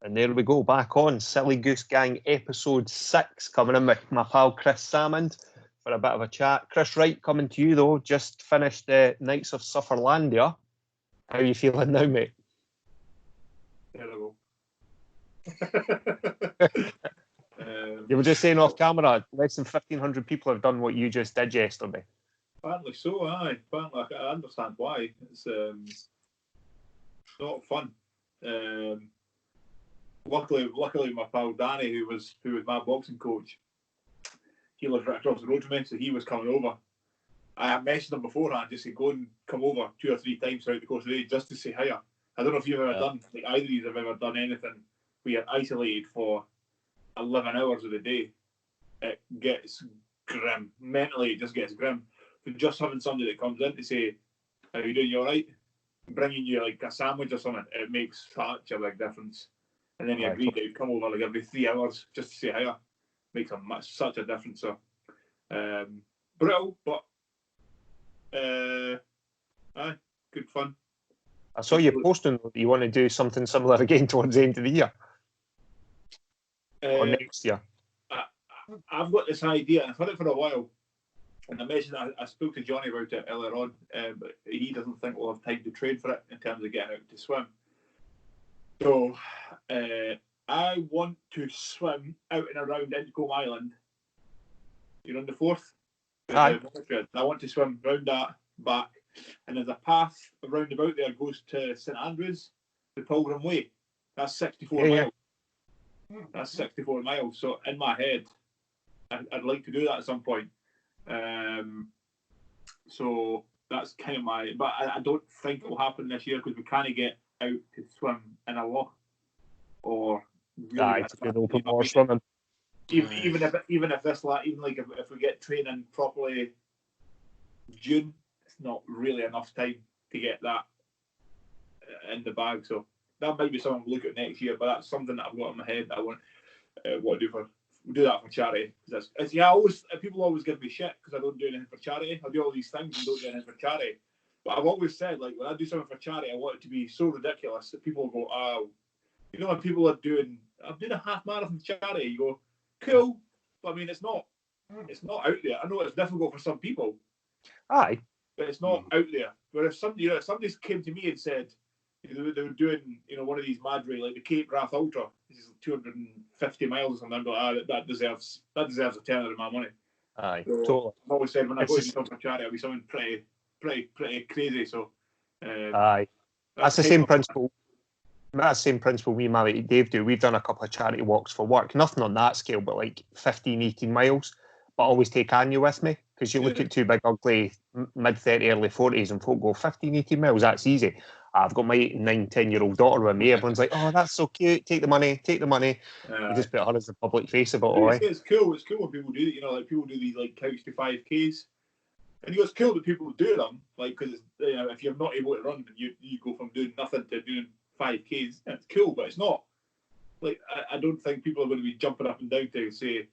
And there we go, back on Silly Goose Gang episode 6, coming in with my pal Chris Salmond for a bit of a chat. Chris, right, coming to you though, just finished the Knights of Sufferlandia. How are you feeling now, mate? Terrible. You were just saying off camera, less than 1,500 people have done what you just did yesterday. Apparently so, aye. Apparently, I understand why. It's not fun. Luckily, my pal Danny, who was my boxing coach, he lives right across the road from me, so he was coming over. I had messaged him beforehand, just to go and come over 2 or 3 times throughout the course of the day, just to say hiya. I don't know if you've ever done, like either of you have ever done anything where you're isolated for 11 hours of the day. It gets grim. Mentally, it just gets grim. But just having somebody that comes in to say, "How you doing? You all right?" Bringing you like a sandwich or something, it makes such a big difference. And then you agree that you come over like every 3 hours just to say hiya. Makes such a difference. So, brutal, but aye, good fun. I saw you posting that you want to do something similar again towards the end of the year. Or next year. I've got this idea, and I've had it for a while. And I spoke to Johnny about it earlier on, but he doesn't think we'll have time to train for it in terms of getting out to swim. So, I want to swim out and around Inchcombe Island. You're on the 4th? Aye. I want to swim round that, back. And there's a path round about there goes to St Andrews, the Pilgrim Way. That's 64 miles. That's 64 miles. So, in my head, I'd like to do that at some point. So that's kind of but I don't think it will happen this year because we can't get out to swim in a loch or really it's a good open water swimming. Even if we get training properly June, it's not really enough time to get that in the bag. So that might be something we'll look at next year. But that's something that I've got in my head that I want to do that for charity. People always give me shit because I don't do anything for charity. I do all these things and don't do anything for charity. But I've always said, like, when I do something for charity, I want it to be so ridiculous that people go, "Oh, you know, when people I'm doing a half marathon for charity." You go, "Cool," but I mean, it's not out there. I know it's difficult for some people. Aye, but it's not out there. But if somebody came to me and said they were doing, one of these Madry, like the Cape Wrath Ultra, this is 250 miles or something, but that deserves a tenner of my money. Aye, so totally. I've always said when I go to do something for charity, it'll be something pretty crazy. So aye, that's the same principle. That's the same principle me and my mate Dave do. We've done a couple of charity walks for work. Nothing on that scale, but like 15, 18 miles. But I always take Anya with me because you look at two big, ugly, mid-30s, early 40s and folk go, 15, 18 miles, that's easy. I've got my 8, 9, 10-year-old daughter with me. Everyone's like, "Oh, that's so cute. Take the money. You just put her as the public face of it all. It's cool. It's cool when people do it. Like people do these like couch to 5Ks. And it's cool that people do them, like, because if you're not able to run, you go from doing nothing to doing 5Ks. It's cool, but it's not. Like, I don't think people are going to be jumping up and down to say,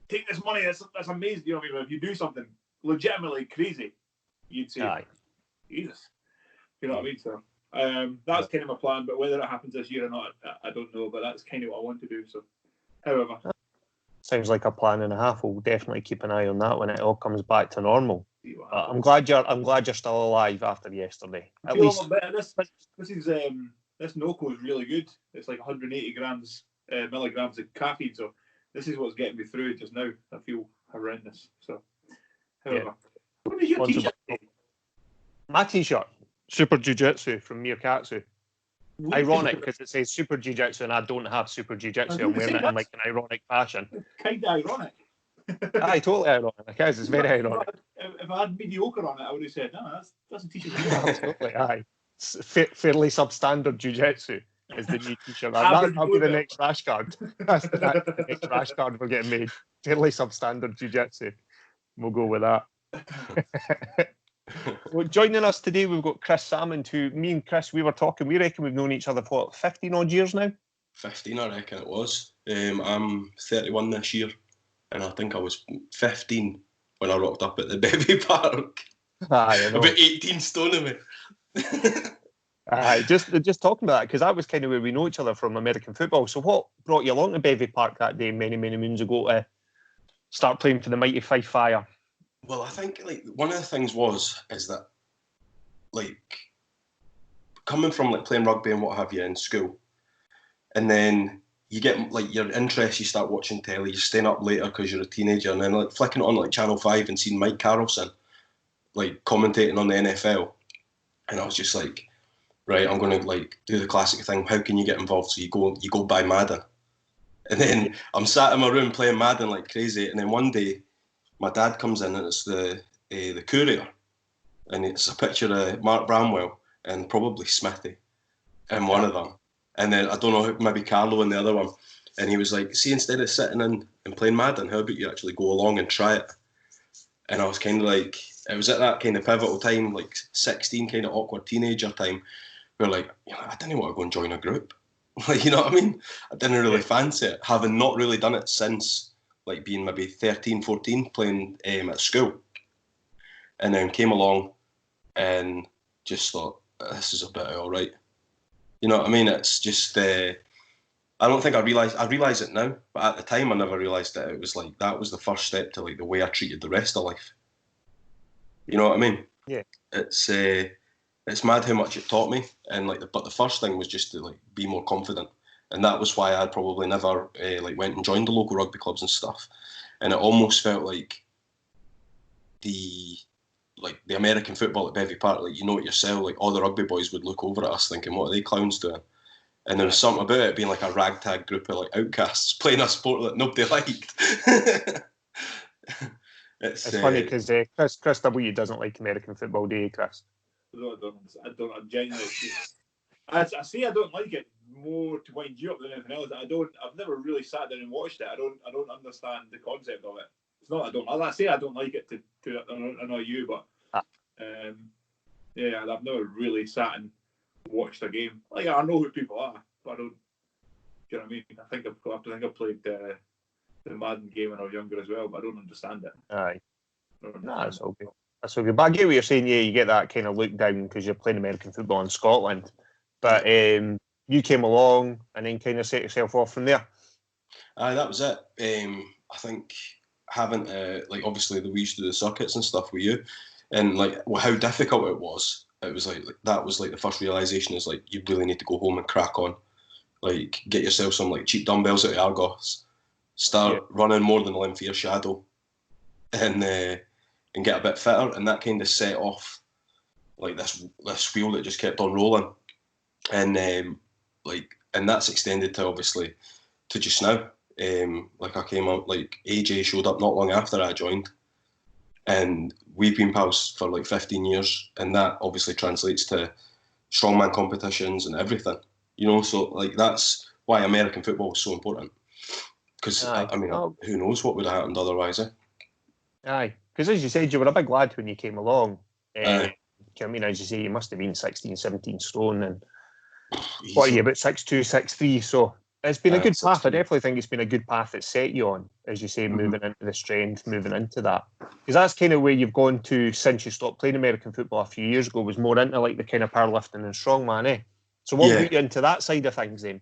"Take this money, that's amazing." You know what I mean? But if you do something legitimately crazy, you'd say, "Aye, Jesus." You know what I mean? So that's kind of my plan, but whether it happens this year or not, I don't know, but that's kind of what I want to do. So, however. Sounds like a plan and a half. We'll definitely keep an eye on that when it all comes back to normal. I'm glad you're still alive after yesterday. At least this Noco is really good. It's like 180 milligrams of caffeine. So this is what's getting me through it just now. I feel horrendous. So, however, what is your t-shirt? My t-shirt, Super Jiu-Jitsu from Mirkatsu. Ironic because it says Super Jiu-Jitsu and I don't have Super Jiu-Jitsu. I'm wearing it in like an ironic fashion. Kind of ironic. Aye, totally ironic. It's very ironic. If I had mediocre on it, I would have said, "No, that's a t-shirt." Absolutely, aye. Fairly substandard Jiu-Jitsu is the new t-shirt. That'll be the next rash card. That's the next rash card we're getting made. Fairly substandard Jiu-Jitsu. We'll go with that. Well, joining us today, we've got Chris Salmond, who me and Chris, we were talking, we reckon we've known each other for, 15 odd years now? 15, I reckon it was. I'm 31 this year, and I think I was 15 when I rocked up at the Bevy Park. Aye, I know. About 18 stone of me. Just talking about that, because that was kind of where we know each other from American football. So what brought you along to Bevy Park that day many, many moons ago to start playing for the mighty Fife Fire? Well, I think like one of the things is that like coming from like playing rugby and what have you in school, and then you get like your interest, you start watching telly, you're staying up later because you're a teenager, and then like flicking it on like Channel 5 and seeing Mike Carlson like commentating on the NFL, and I was just like, right, I'm going to like do the classic thing. How can you get involved? So you go buy Madden, and then I'm sat in my room playing Madden like crazy, and then one day my dad comes in and it's the Courier, and it's a picture of Mark Bramwell and probably Smithy in one of them, and then I don't know, maybe Carlo in the other one, and he was like, see, instead of sitting in and playing Madden, how about you actually go along and try it? And I was kind of like, it was at that kind of pivotal time, like 16, kind of awkward teenager time, where like, I didn't want to go and join a group. Like, you know what I mean? I didn't really fancy it, having not really done it since like being maybe 13, 14, playing at school. And then came along and just thought, this is a bit all right. You know what I mean? It's just, I don't think I realise it now, but at the time I never realised that it was like, that was the first step to like the way I treated the rest of life. You know what I mean? Yeah. It's mad how much it taught me, and like, but the first thing was just to like be more confident, and that was why I probably never like went and joined the local rugby clubs and stuff. And it almost felt like the American football at Bevy Park, like, you know it yourself, like all the rugby boys would look over at us thinking, what are they clowns doing? And there was something about it being like a ragtag group of like outcasts playing a sport that nobody liked. It's funny because Chris W doesn't like American football, do you, Chris? I don't genuinely. I say I don't like it more to wind you up than anything else. I've never really sat down and watched it. I don't understand the concept of it. It's not I don't. I say I don't like it to annoy you, but yeah, I've never really sat and watched a game. Like, I know who people are, but I don't. Do you know what I mean? I think I've played the Madden game when I was younger as well, but I don't understand it. Aye. No, that's all good. That's all good. But I get what you're saying. Yeah, you get that kind of look down because you're playing American football in Scotland. But you came along and then kind of set yourself off from there. Aye, that was it. I think having like, obviously we used to do the circuits and stuff with you, and like how difficult it was. It was like that was like the first realisation is like, you really need to go home and crack on. Like, get yourself some like cheap dumbbells at Argos, start running more than Olympia Shadow, and get a bit fitter, and that kind of set off like this wheel that just kept on rolling, and and that's extended to obviously to just now. Like, I came out, like AJ showed up not long after I joined, and we've been pals for like 15 years, and that obviously translates to strongman competitions and everything, you know. So like, that's why American football is so important, because I mean, who knows what would have happened otherwise, eh? Aye, because as you said, you were a big lad when you came along. I mean, as you say, you must have been 16, 17 stone, and what are you, about 6'2", 6'3", so it's been a good path. I definitely think it's been a good path that's set you on, as you say, moving into the strength, moving into that. Because that's kind of where you've gone to since you stopped playing American football a few years ago, was more into like the kind of powerlifting and strongman, eh? So what got you into that side of things then?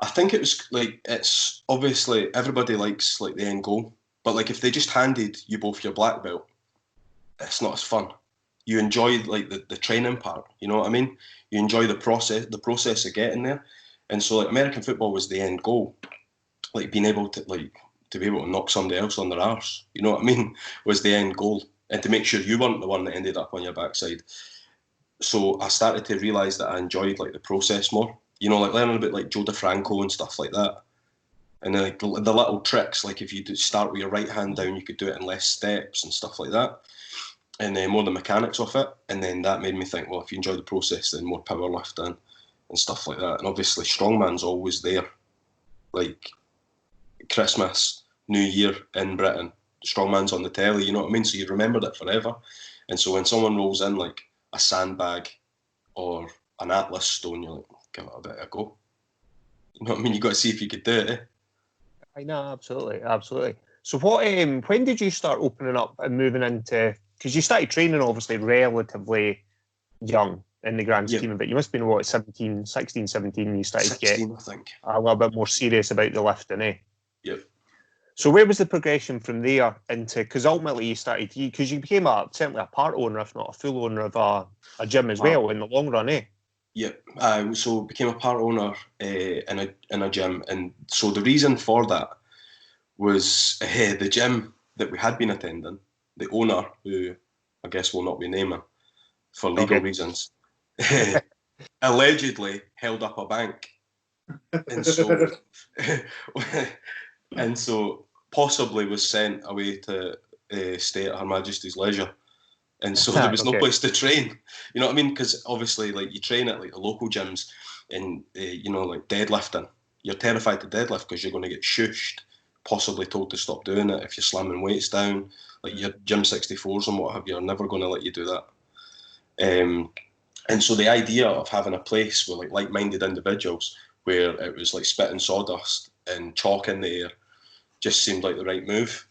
I think it was like, it's obviously everybody likes like the end goal, but like if they just handed you both your black belt, it's not as fun. You enjoy like the training part, you know what I mean? You enjoy the process of getting there. And so like American football was the end goal, like being able to be able to knock somebody else on their arse, you know what I mean, was the end goal, and to make sure you weren't the one that ended up on your backside. So I started to realise that I enjoyed like the process more, you know, like learning about like Joe DeFranco and stuff like that. And then like the little tricks, like if you start with your right hand down, you could do it in less steps and stuff like that. And then more the mechanics of it. And then that made me think, well, if you enjoy the process, then more powerlifting and stuff like that. And obviously strongman's always there. Like Christmas, New Year in Britain, strongman's on the telly, you know what I mean? So you remembered it forever. And so when someone rolls in like a sandbag or an Atlas stone, you're like, give it a bit of a go. You know what I mean? You got to see if you could do it, eh? I know, absolutely. So what? When did you start opening up and moving into? Because you started training obviously relatively young. in the grand scheme of it. You must have been, what, 16, 17 when you started to get 16, I think. a little bit more serious about the lifting, eh? Yep. So where was the progression from there into, because ultimately because you became certainly a part owner, if not a full owner of a gym as well in the long run, eh? Yep. So became a part owner in a gym, and so the reason for that was the gym that we had been attending, the owner, who I guess will not be naming for legal reasons, allegedly held up a bank, and so and so possibly was sent away to stay at Her Majesty's leisure. And so there was no place to train. You know what I mean? Because obviously, like, you train at like the local gyms, and you know, like deadlifting. You're terrified to deadlift because you're going to get shushed, possibly told to stop doing it if you're slamming weights down. Like your gym 64s and what have you are never going to let you do that. And so the idea of having a place with like-minded individuals, where it was like spitting sawdust and chalk in the air, just seemed like the right move.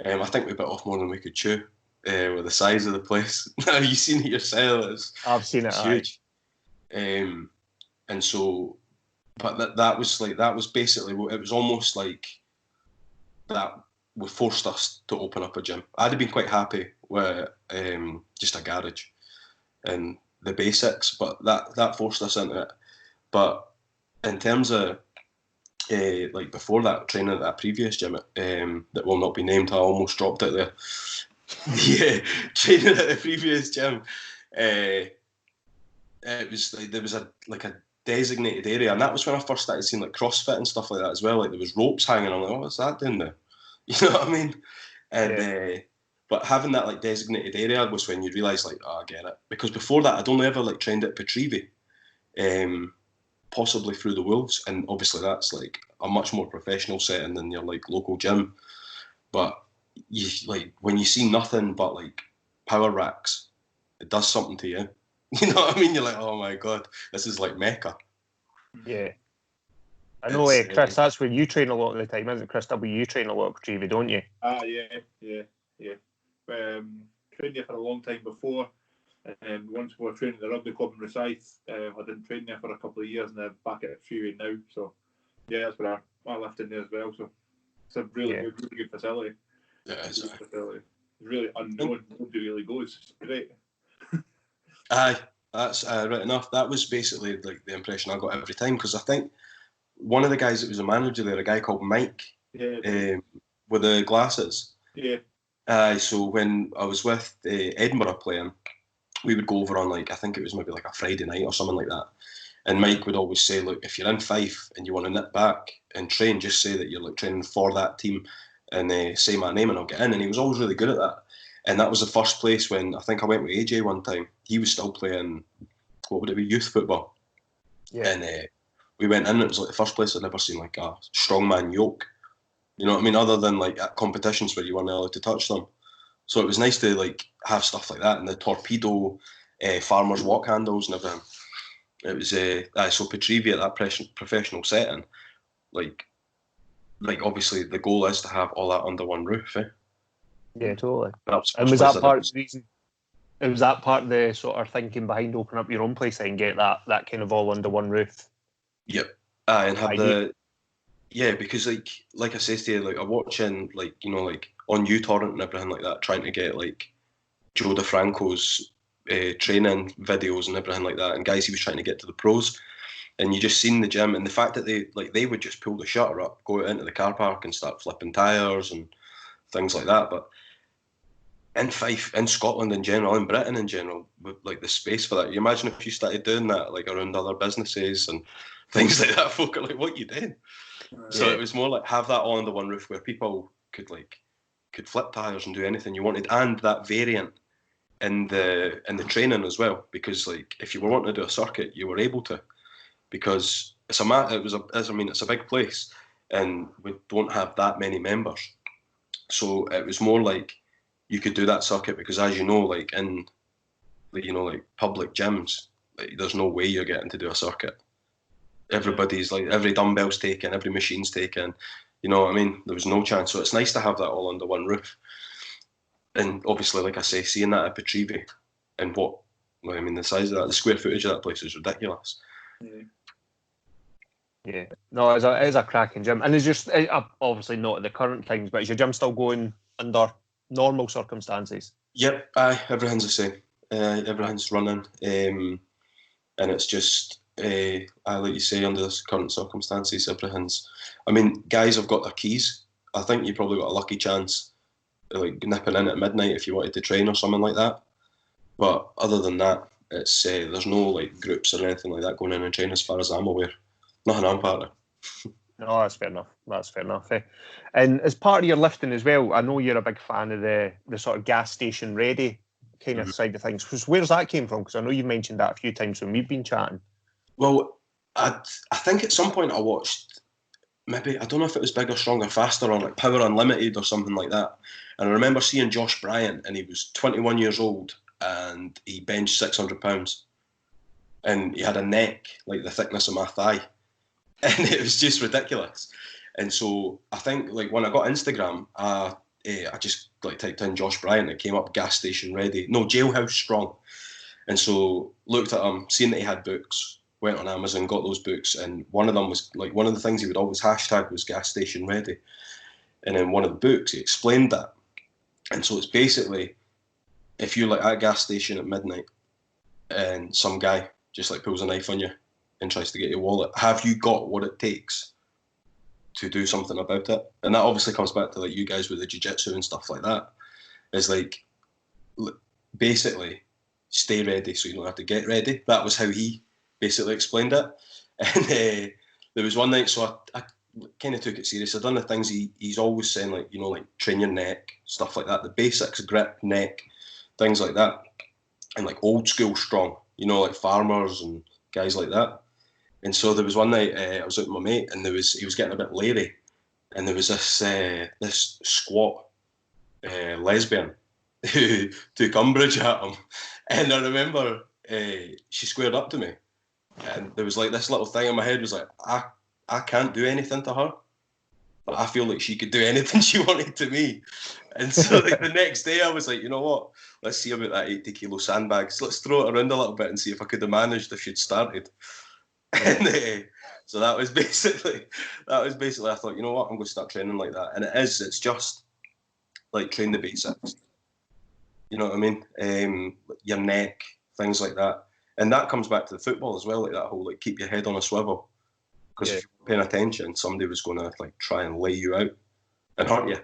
I think we bit off more than we could chew. With the size of the place. Now you've seen it yourself. I've seen it. It's huge. And so, but that was basically what it was. Almost like that would forced us to open up a gym. I'd have been quite happy with just a garage and the basics, but that forced us into it. But in terms of like before that, training at that previous gym that will not be named, I almost dropped it there. Yeah, training at the previous gym, it was like, there was a designated area, and that was when I first started seeing like CrossFit and stuff like that as well. Like there was ropes hanging. I'm like, oh, what's that doing there? You know what I mean? And but having that like designated area was when you realise like, oh, I get it. Because before that, I'd only ever like trained at Petrivi, possibly through the Wolves, and obviously that's like a much more professional setting than your like local gym, but you like when you see nothing but like power racks, it does something to you. You know what I mean? You're like, oh my god, this is like Mecca. Yeah. I know, Chris, that's where you train a lot of the time, isn't it, Chris? You train a lot at Petrivi, don't you? Yeah. Trained there for a long time before. Once we were training at the rugby club in Rosyth, I didn't train there for a couple of years, and I'm back at Petrivi now. So, yeah, that's where I left in there as well. So, it's a really good facility. Yeah, it's really unknown. Nobody really goes. It's great. Aye, that's right enough. That was basically like the impression I got every time, because I think one of the guys that was a manager there, a guy called Mike, with the glasses. Yeah. So when I was with Edinburgh playing, we would go over on like, I think it was maybe like a Friday night or something like that. And Mike would always say, look, if you're in Fife and you want to nip back and train, just say that you're like training for that team, and say my name and I'll get in. And he was always really good at that. And that was the first place when I think I went with AJ one time. He was still playing, what would it be, youth football. Yeah. And we went in, it was like the first place I'd ever seen like a strongman yoke. You know what I mean? Other than like at competitions where you weren't allowed to touch them. So it was nice to like have stuff like that, and the torpedo farmers walk handles and everything. It was so Petrivi at that professional setting, like obviously the goal is to have all that under one roof. Yeah, totally. And was that part of the reason? Was that part of the sort of thinking behind opening up your own place and get that kind of all under one roof? Yep. And have because like I said to you, like I'm watching like, you know, like on uTorrent and everything like that, trying to get like Joe DeFranco's training videos and everything like that, and guys he was trying to get to the pros. And you just seen the gym, and the fact that they would just pull the shutter up, go out into the car park and start flipping tyres and things like that. But in Fife, in Scotland in general, in Britain in general, with like the space for that, you imagine if you started doing that like around other businesses and things like that, folk are like, what you doing? So it was more like have that all under one roof where people could flip tyres and do anything you wanted, and that variant in the training as well, because like if you were wanting to do a circuit, you were able to. Because it's a big place, and we don't have that many members, so it was more like you could do that circuit, because as you know, like in like public gyms, like, there's no way you're getting to do a circuit. Everybody's like, every dumbbell's taken, every machine's taken, you know what I mean? There was no chance. So it's nice to have that all under one roof. And obviously, like I say, seeing that at Petrivi and what I mean, the size of that, the square footage of that place is ridiculous. Yeah. No, it is a cracking gym. And it's just, obviously not at the current times, but is your gym still going under normal circumstances? Yep, everything's the same. Everything's running. And it's just, like you say, under the current circumstances, everything's... I mean, guys have got their keys. I think you probably got a lucky chance like nipping in at midnight if you wanted to train or something like that. But other than that, it's there's no like groups or anything like that going in and training as far as I'm aware. Nothing I'm part of. No, that's fair enough. That's fair enough. And as part of your lifting as well, I know you're a big fan of the sort of gas station ready kind of side of things. Where's that came from? Because I know you've mentioned that a few times when we've been chatting. Well, I think at some point I watched, maybe, I don't know if it was Bigger, Stronger, Faster or like Power Unlimited or something like that. And I remember seeing Josh Bryant, and he was 21 years old and he benched 600 pounds. And he had a neck like the thickness of my thigh. And it was just ridiculous. And so I think like when I got Instagram, I just like typed in Josh Bryant, it came up gas station ready. No, jailhouse strong. And so looked at him, seen that he had books, went on Amazon, got those books, and one of them was like one of the things he would always hashtag was gas station ready. And in one of the books he explained that. And so it's basically if you're like at a gas station at midnight and some guy just like pulls a knife on you and tries to get your wallet, have you got what it takes to do something about it? And that obviously comes back to like you guys with the jiu-jitsu and stuff like that. It's like basically stay ready so you don't have to get ready. That was how he basically explained it. And there was one night, so I kind of took it serious. I've done the things he's always saying, like, you know, like train your neck, stuff like that, the basics, grip, neck, things like that, and like old school strong, you know, like farmers and guys like that. And so there was one night I was out with my mate, and he was getting a bit leery, and there was this squat lesbian who took umbrage at him. And I remember she squared up to me, and there was like this little thing in my head was like, I can't do anything to her, but I feel like she could do anything she wanted to me. And so like the next day I was like, you know what, let's see about that 80 kilo sandbags, let's throw it around a little bit and see if I could have managed if she'd started. And so that was basically I thought, you know what, I'm going to start training like that. And it's just like train the basics, you know what I mean, your neck, things like that. And that comes back to the football as well, like that whole like keep your head on a swivel, because if you weren't paying attention, somebody was going to like try and lay you out and hurt you.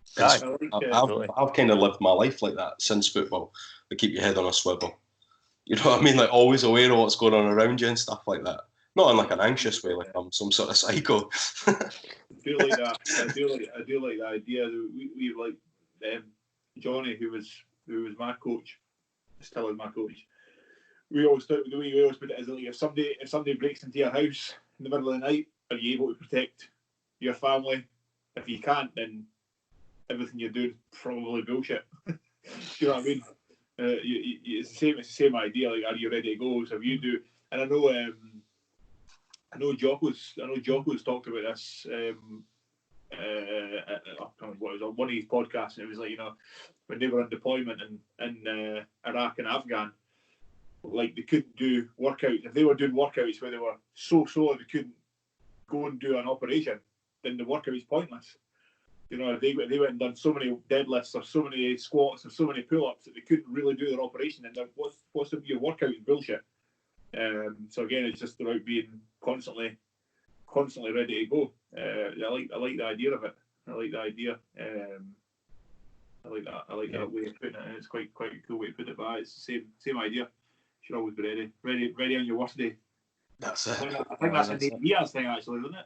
So I've kind of lived my life like that since football, to keep your head on a swivel. You know what I mean? Like always aware of what's going on around you and stuff like that. Not in like an anxious way, like I'm some sort of psycho. I do like that. I do like the idea that we like Johnny, who was my coach, still is my coach. We always put it as like if somebody breaks into your house in the middle of the night, are you able to protect your family? If you can't, then everything you're doing is probably bullshit. You know what I mean? It's the same idea. Like, are you ready to go? So if you do, and I know Jocko's talked about this. I can't remember what it was on one of his podcasts, and it was like, you know, when they were on deployment in Iraq and Afghan, like they couldn't do workouts. If they were doing workouts where they were so sore they couldn't go and do an operation, then the workout is pointless. You know, they went and done so many deadlifts or so many squats or so many pull-ups that they couldn't really do their operation. And what's your workout is bullshit. So again, it's just about being constantly ready to go. I like the idea of it. I like the idea. I like that way of putting it. And it's quite a cool way to put it. But it's the same idea. You should always be ready on your worst day. That's it. I think that's a Diaz thing, actually, isn't it?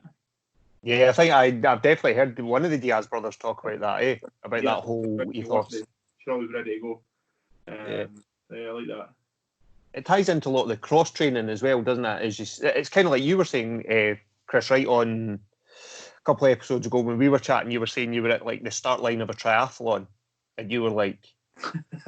Yeah, I think I've definitely heard one of the Diaz brothers talk about that, about that whole ethos. Should always be ready to go. Yeah, I like that. It ties into a lot of the cross training as well, doesn't it? It's kind of like you were saying, Chris, right on a couple of episodes ago when we were chatting. You were saying you were at like the start line of a triathlon, and you were like,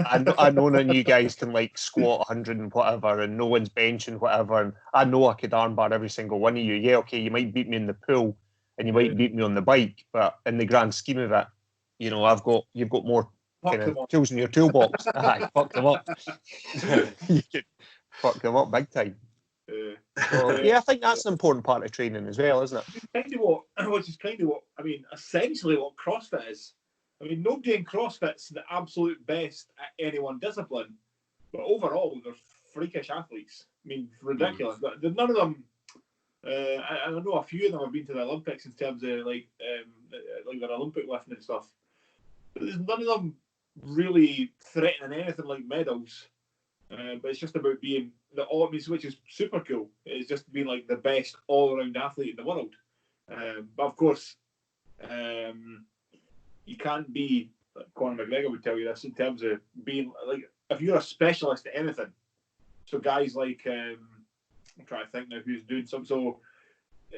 I know none of you guys can like squat 100 and whatever, and no one's benching whatever, and I know I could armbar every single one of you. Yeah, okay, you might beat me in the pool and you might beat me on the bike, but in the grand scheme of it, you know, you've got more kind of tools in your toolbox. Aye, fuck them up. You can fuck them up big time. So, yeah, I think that's an important part of training as well, isn't it? Which is kind of what I mean. Essentially, what CrossFit is. I mean, nobody in CrossFit's the absolute best at any one discipline, but overall, they're freakish athletes. I mean, ridiculous. But none of them. I know a few of them have been to the Olympics in terms of like their Olympic lifting and stuff. But there's none of them really threatening anything like medals. But it's just about being which is super cool. It's just being like the best all-around athlete in the world. But of course, you can't be. Like Conor McGregor would tell you this in terms of being like if you're a specialist at anything. So guys like I'm trying to think now who's doing some. So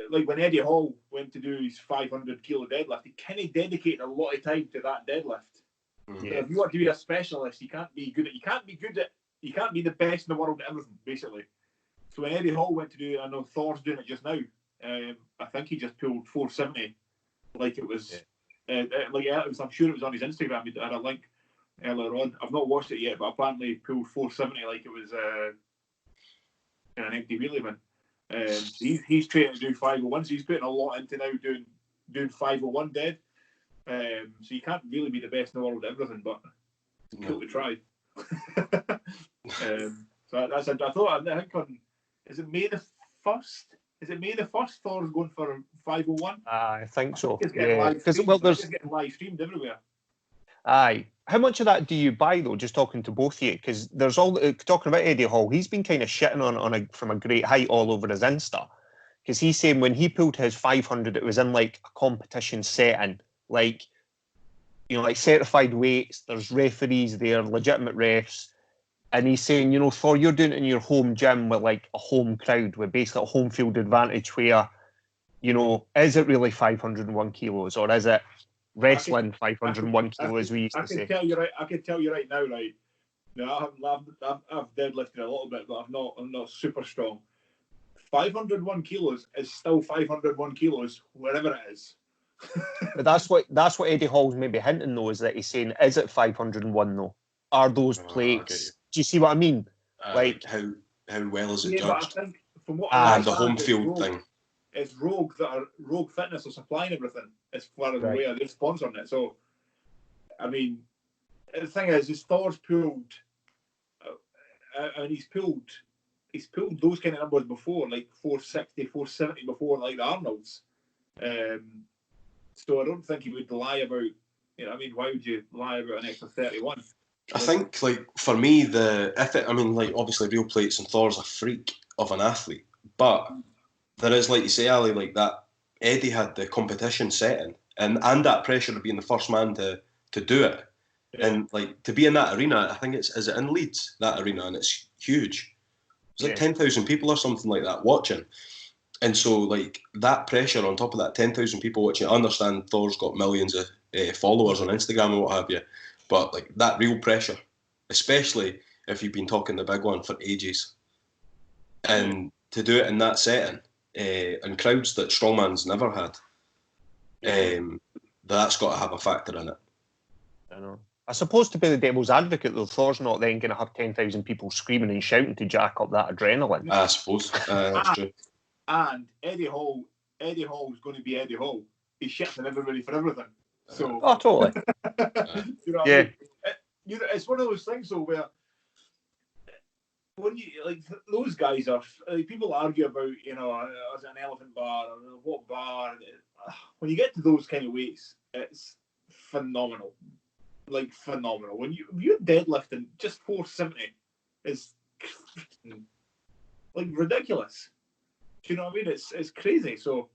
like when Eddie Hall went to do his 500 kilo deadlift, he kind of dedicated a lot of time to that deadlift. Yeah. So if you want to be a specialist, you can't be the best in the world at everything, basically. So when Eddie Hall went to do, I know Thor's doing it just now. I think he just pulled 470, like it was, I'm sure it was on his Instagram. He had a link earlier on. I've not watched it yet, but apparently he pulled 470 like it was in an empty wheelie bin. He's training to do 501, so he's putting a lot into now doing 501 dead. So you can't really be the best in the world at everything, but it's cool to try. So that's it. I think on is it May the 1st? Is it May the 1st? Thor's going for 501. I think so. It's getting live streamed everywhere. Aye. How much of that do you buy though? Just talking to both of you, because there's all talking about Eddie Hall. He's been kind of shitting from a great height all over his Insta, because he's saying when he pulled his 500, it was in like a competition setting, like like certified weights. There's referees there, legitimate refs. And he's saying, Thor, you're doing it in your home gym with like a home crowd, with basically a home field advantage where, is it really 501 kilos or is it wrestling 501 kilos, we used to say? I can tell you right now, right? No, I've deadlifted a little bit, but I'm not super strong. 501 kilos is still 501 kilos, wherever it is. But that's what Eddie Hall's maybe hinting though, is that he's saying, is it 501 though? Are those plates? Do you see what I mean? Like how well is it judged? But I think from what the home field thing. It's Rogue Fitness are supplying everything as far as aware. They're sponsoring it. So, I mean, the thing is Thor's pulled, and he's pulled those kind of numbers before, like 460, 470 before, like the Arnolds. So I don't think he would lie about. Why would you lie about an extra 31? I think, like, for me, obviously real plates and Thor's a freak of an athlete, but there is, like you say, Ali, like that Eddie had the competition setting and that pressure of being the first man to do it. Yeah. And, like, to be in that arena, I think is it in Leeds, that arena, and it's huge. There's like 10,000 people or something like that watching. And so, like, that pressure on top of that 10,000 people watching, I understand Thor's got millions of followers on Instagram and what have you. But like that real pressure, especially if you've been talking the big one for ages, and to do it in that setting, and crowds that strongman's never had, that's got to have a factor in it. I know. I suppose to be the devil's advocate though, Thor's not then going to have 10,000 people screaming and shouting to jack up that adrenaline. I suppose that's true. And Eddie Hall is going to be Eddie Hall. He's shitting everybody for everything. So, totally. You know what I mean? It's one of those things though where when you like those guys are like, people argue about is it an elephant bar or what bar. When you get to those kind of weights, it's phenomenal, like phenomenal. When you're deadlifting just 470 is like ridiculous. Do you know what I mean? It's crazy. So.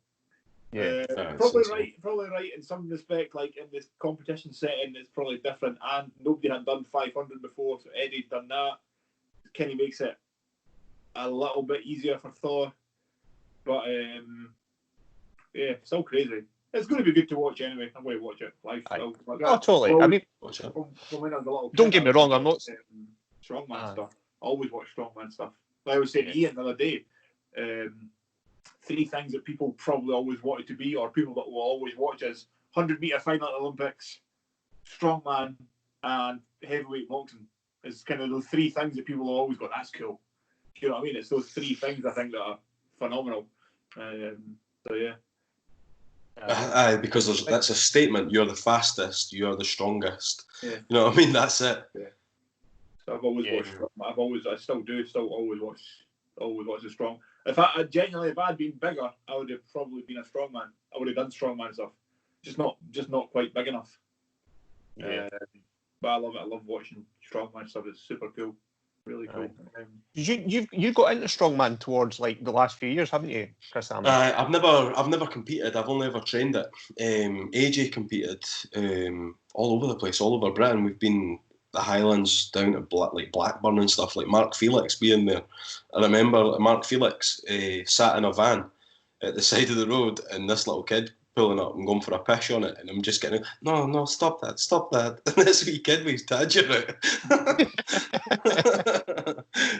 Probably right in some respect, like in this competition setting, it's probably different, and nobody had done 500 before, so Eddie'd done that. Kenny makes it a little bit easier for Thor, but still crazy. It's going to be good to watch anyway. I'm going to watch it live. Totally. Well, I mean, from when I was a little don't get me wrong, I'm not strongman stuff. I always watch strongman stuff. Like I was saying to Ian the other day. 3 things that people probably always wanted to be, or people that will always watch, is 100-meter final at the Olympics, strongman, and heavyweight boxing. It's kind of those three things that people have always got. That's cool. You know what I mean? It's those three things I think that are phenomenal. So yeah. Because that's a statement. You're the fastest. You're the strongest. Yeah. You know what I mean? That's it. Yeah. So I've always watched. I still do. Still always watch the strong. If I had been bigger, I would have probably been a strongman. I would have done strongman stuff. Just not quite big enough. Yeah. But I love it. I love watching strongman stuff. It's super cool. Really cool. You got into strongman towards like the last few years, haven't you, Chris Salmond? I've never competed. I've only ever trained it. AJ competed all over the place, all over Britain. We've been the Highlands down to Blackburn and stuff. Like Mark Felix being there. I remember Mark Felix sat in a van at the side of the road, and this little kid pulling up and going for a piss on it, and I'm just getting, no, stop that. And this wee kid was dodging it.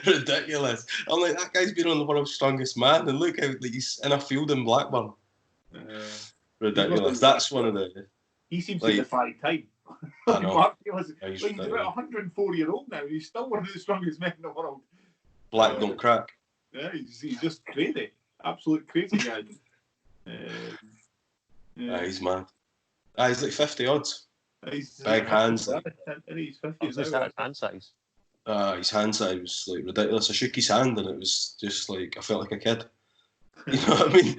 Ridiculous. I'm like, that guy's been on the world's strongest man, and look how he's in a field in Blackburn. Ridiculous. That's one of the... He seems to defy time. I know. Mark, he's about 104-year-old now. He's still one of the strongest men in the world. Black don't crack. Yeah, he's just crazy. Absolute crazy guy. He's mad. He's like 50 odds. He's big hands. He's 50. His hand size. His hand size was like ridiculous. I shook his hand and it was just like I felt like a kid. You know what I mean?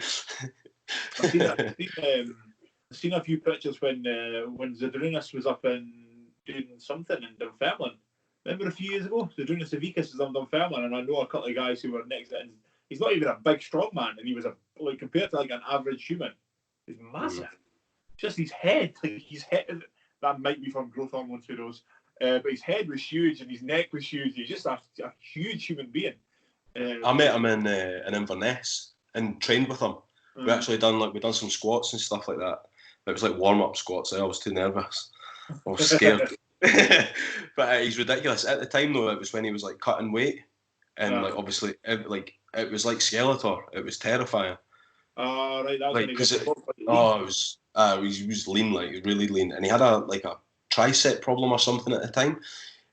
I've seen a few pictures when Zydrunas was up in doing something in Dunfermline. Remember a few years ago? Zydrunas Savikas is on Dunfermline, and I know a couple of guys who were next to him. He's not even a big strong man, and he was compared to like an average human. He's massive. Just his head, that might be from growth hormones, who knows. But his head was huge and his neck was huge. He's just a huge human being. I met him in Inverness and trained with him. We actually done some squats and stuff like that. It was like warm-up squats. I was too nervous. I was scared. But he's ridiculous. At the time though, it was when he was like cutting weight, and like obviously it was like Skeletor. It was terrifying. Oh right, that was like because he was lean, like really lean, and he had a tricep problem or something at the time,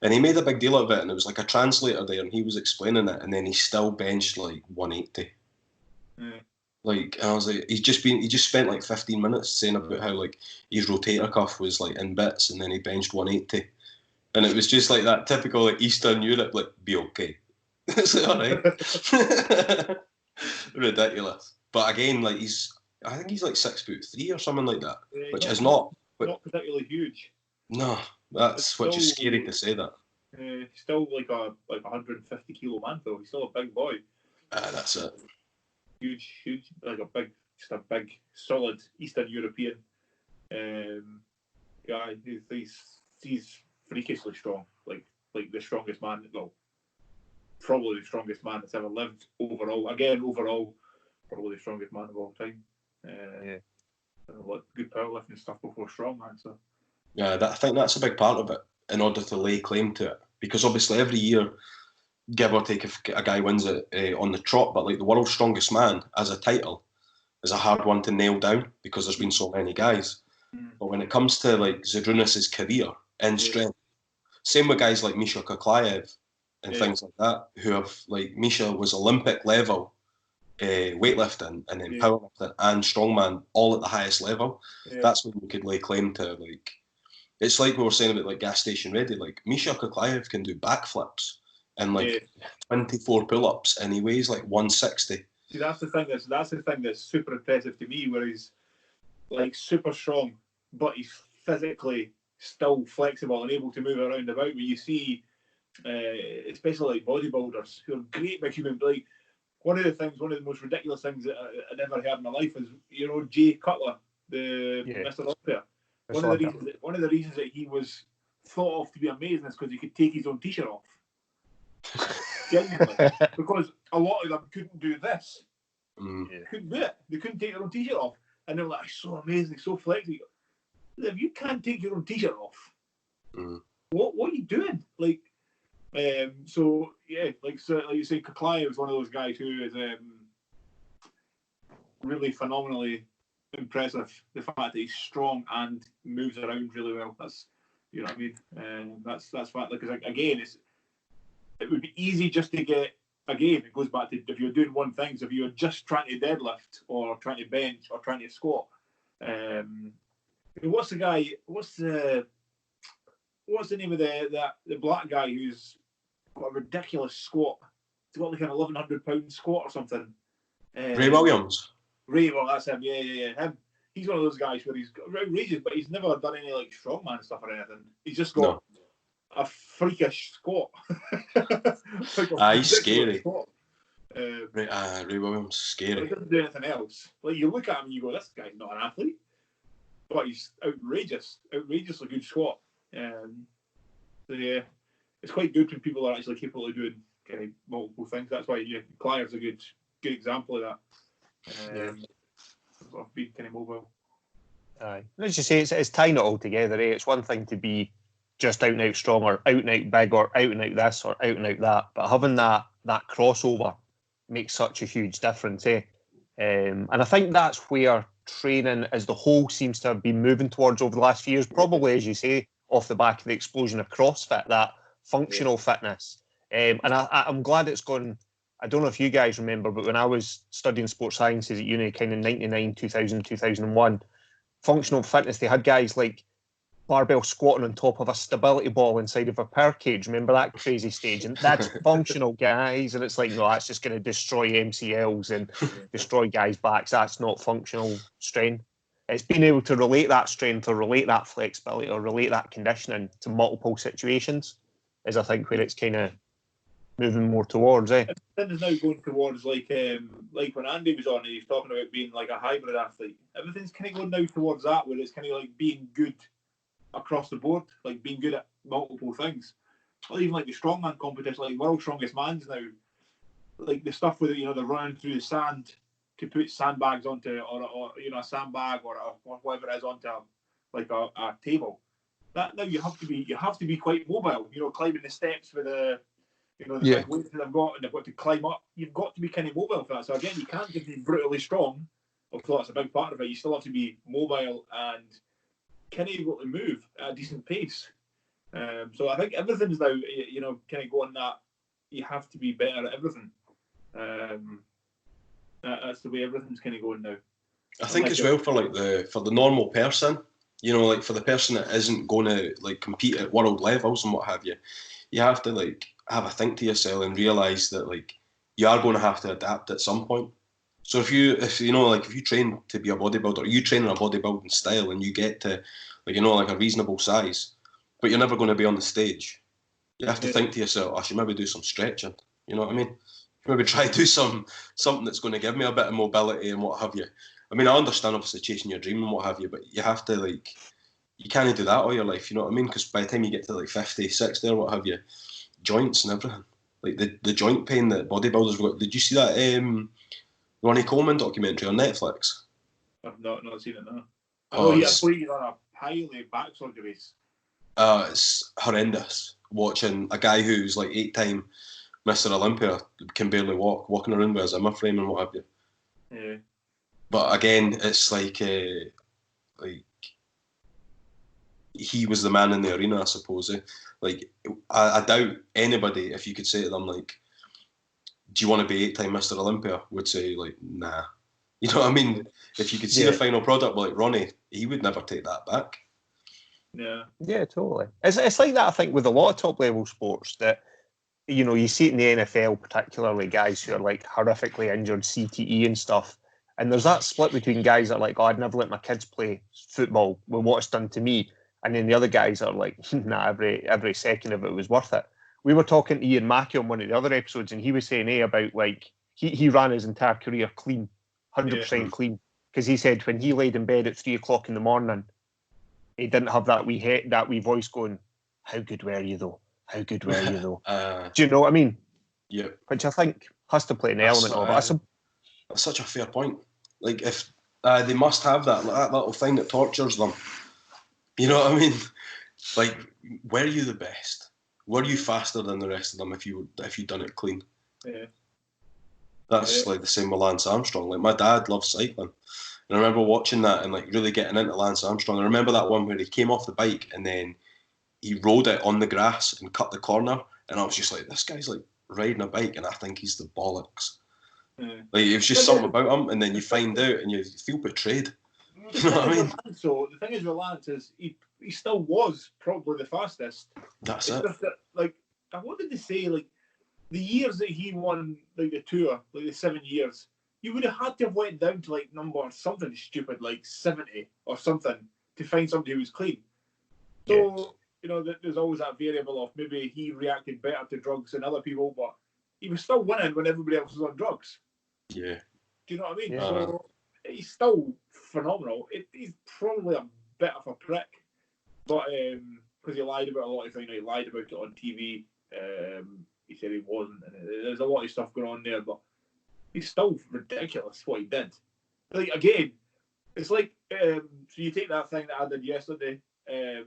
and he made a big deal of it, and it was like a translator there, and he was explaining it, and then he still benched like 180. Like, and I was like, he just spent like 15 minutes saying about how like his rotator cuff was like in bits, and then he benched 180, and it was just like that typical like Eastern Europe, like be okay. It's like, all right. Ridiculous. But again, like I think he's like 6'3" or something like that, which is not particularly huge. No, that's which is scary to say that. He's still like a 150 kilo man though. He's still a big boy. That's it. Huge, like a big, solid Eastern European guy. He's freakishly strong. Like the strongest man. Well, probably the strongest man that's ever lived overall. Overall, probably the strongest man of all time. Good powerlifting stuff before strongman. So yeah, I think that's a big part of it. In order to lay claim to it, because obviously every year, give or take, if a guy wins it on the trot, but like the world's strongest man as a title is a hard one to nail down because there's been so many guys. But when it comes to like Zydrunas' career and strength, same with guys like Misha Koklaev and things like that, who have like Misha was Olympic level weightlifting and then powerlifting and strongman all at the highest level. That's when we could lay claim to like. It's like we were saying about like gas station ready. Like Misha Koklaev can do backflips and like 24 pull-ups, and he weighs like 160. See, that's the thing that's super impressive to me, where he's like super strong, but he's physically still flexible and able to move around about. Where you see, especially like bodybuilders who are great big human beings. One of the most ridiculous things that I never heard in my life is, Jay Cutler, the Mr. Olympia. One of the reasons that he was thought of to be amazing is because he could take his own t-shirt off. Genuinely. Because a lot of them couldn't do this. Couldn't do it. They couldn't take their own t-shirt off. And they were like, so amazing, so flexible. If you can't take your own t-shirt off, what are you doing? Like, so like you say, Koklaev is one of those guys who is really phenomenally impressive. The fact that he's strong and moves around really well. You know what I mean? That's fact. Because again, it would be easy just to get. Again, it goes back to if you're doing one thing. So if you're just trying to deadlift or trying to bench or trying to squat. What's the guy? What's the name of the black guy who's got a ridiculous squat? He's got like an 1,100-pound squat or something. Ray Williams. Well, that's him. Yeah. Him. He's one of those guys where he's got outrageous, but he's never done any like strongman stuff or anything. He's just got a freakish squat. He's scary. Squat. Ray Williams, scary. He doesn't do anything else. Like you look at him and you go, "This guy's not an athlete," but he's outrageously good squat. So yeah, it's quite good when people are actually capable of doing kind of multiple things. That's why Clive's a good example of that. Of being kind of mobile. Aye, as you say, it's tying it all together. It's one thing to be just out and out strong, or out and out big, or out and out this, or out and out that, but having that crossover makes such a huge difference. And I think that's where training as the whole seems to have been moving towards over the last few years, probably, as you say, off the back of the explosion of CrossFit, that functional fitness. And I'm glad it's gone. I don't know if you guys remember, but when I was studying sports sciences at uni, kind of 99, 2000, 2001, functional fitness, they had guys like barbell squatting on top of a stability ball inside of a power cage. Remember that crazy stage? And that's functional, guys. And it's like, no, that's just going to destroy MCLs and destroy guys' backs. That's not functional strength. It's being able to relate that strength or relate that flexibility or relate that conditioning to multiple situations is, I think, where it's kind of moving more towards, Then is now going towards like when Andy was on, he was talking about being like a hybrid athlete. Everything's kind of going now towards that, where it's kind of like being good across the board, like being good at multiple things. Or even like the strongman competition, like World's Strongest Man's now, like the stuff where they're running through the sand to put sandbags onto, or a sandbag or whatever it is onto a table. That now you have to be quite mobile. Climbing the steps with the big weights that they've got, and they've got to climb up. You've got to be kind of mobile for that. So again, you can't just be brutally strong, although that's a big part of it. You still have to be mobile and kind of able to move at a decent pace. So I think everything's now, kind of going that you have to be better at everything. That's the way everything's kind of going now. I think as well for the normal person, like for the person that isn't going to like compete at world levels and what have you, you have to like have a think to yourself and realise that like you are going to have to adapt at some point. So if you train to be a bodybuilder, you train in a bodybuilding style and you get to like a reasonable size, but you're never going to be on the stage. You have to think to yourself, I should maybe do some stretching. You know what I mean? Maybe try to do something that's going to give me a bit of mobility and what have you. I mean, I understand obviously chasing your dream and what have you, but you have to you can't do that all your life. You know what I mean? Because by the time you get to like 50, 60 or what have you, joints and everything, like the joint pain that bodybuilders got. Did you see that Ronnie Coleman documentary on Netflix? I've not seen it now. He's on a pile of back surgeries. It's horrendous watching a guy who's like 8-time Mr. Olympia can barely walking around with a Zimmer frame and what have you. Yeah. But again, it's like he was the man in the arena, I suppose. Like I doubt anybody, if you could say to them like, do you want to be 8-time Mr. Olympia, would say like, nah. You know what I mean? If you could see the final product like Ronnie, he would never take that back. Yeah, totally. It's like that, I think, with a lot of top level sports that you see it in the NFL, particularly guys who are like horrifically injured, CTE and stuff. And there's that split between guys that are like, oh, I'd never let my kids play football with what it's done to me. And then the other guys are like, nah, every second of it was worth it. We were talking to Ian Mackey on one of the other episodes, and he was saying about like he ran his entire career clean, 100% clean. Because he said when he laid in bed at 3 o'clock in the morning, he didn't have that wee voice going, how good were you though? How good were you though? Do you know what I mean? Yeah. Which I think has to play an element of it. That's such a fair point. Like if they must have that little thing that tortures them. You know what I mean? Like, were you the best? Were you faster than the rest of them if you'd done it clean? Yeah. That's like the same with Lance Armstrong. Like my dad loves cycling. And I remember watching that and like really getting into Lance Armstrong. I remember that one where he came off the bike and then he rode it on the grass and cut the corner, and I was just like, this guy's like riding a bike, and I think he's the bollocks. Like, it was just something about him, and then you find out, and you feel betrayed. You know what I mean? So the thing is with Lance is he still was probably the fastest. That's it's it. Just that, like, what did they say? Like, the years that he won, like the tour, like the 7 years, you would have had to have went down to like number something stupid, like 70 or something, to find somebody who was clean. So, you know, there's always that variable of maybe he reacted better to drugs than other people, but he was still winning when everybody else was on drugs. Yeah. Do you know what I mean? Yeah. So he's still phenomenal. He's probably a bit of a prick, but because he lied about a lot of things. He lied about it on TV. He said he wasn't, and there's a lot of stuff going on there, but he's still ridiculous what he did. Like, again, it's like, so you take that thing that I did yesterday, and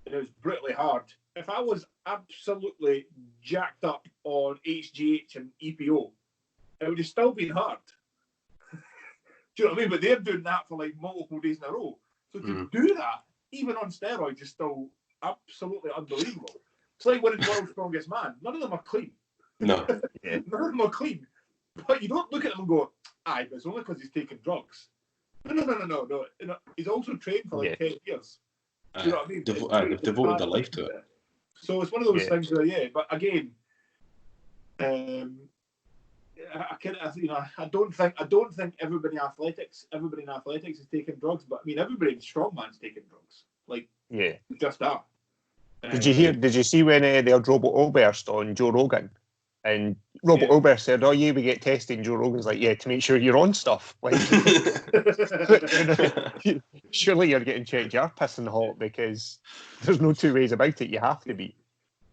it was brutally hard. If I was absolutely jacked up on HGH and EPO, it would have still been hard. Do you know what I mean? But they're doing that for like multiple days in a row. So to do that, even on steroids, is still absolutely unbelievable. It's like winning World's Strongest Man. None of them are clean. No. None of them are clean. But you don't look at them and go, aye, but it's only because he's taking drugs. No. He's also trained for like 10 years. Do you know what I mean? They've devoted their life to it. So it's one of those things where, but again, I don't think everybody in athletics is taking drugs, but I mean everybody in strongman's taking drugs. Like, just that. Did you see when they had Robert Oberst on Joe Rogan? And Robert Oberst said, "Oh, we get tested." And Joe Rogan's like, "Yeah, to make sure you're on stuff." Like, surely you're getting checked. You're pissing hot because there's no two ways about it. You have to be.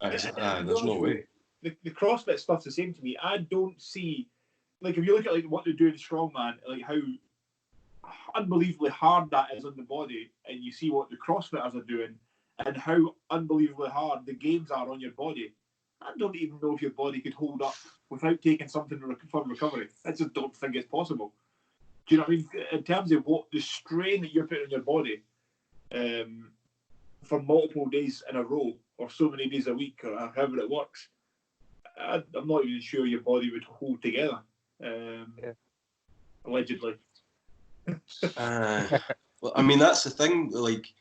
There's no way. The CrossFit stuff's the same to me. I don't see, like, if you look at like what they do in strongman, like how unbelievably hard that is on the body, and you see what the CrossFitters are doing, and how unbelievably hard the games are on your body. I don't even know if your body could hold up without taking something for recovery. I just don't think it's possible. Do you know what I mean? In terms of what the strain that you're putting on your body for multiple days in a row, or so many days a week, or however it works, I'm not even sure your body would hold together. Allegedly. Well, I mean, that's the thing. Like,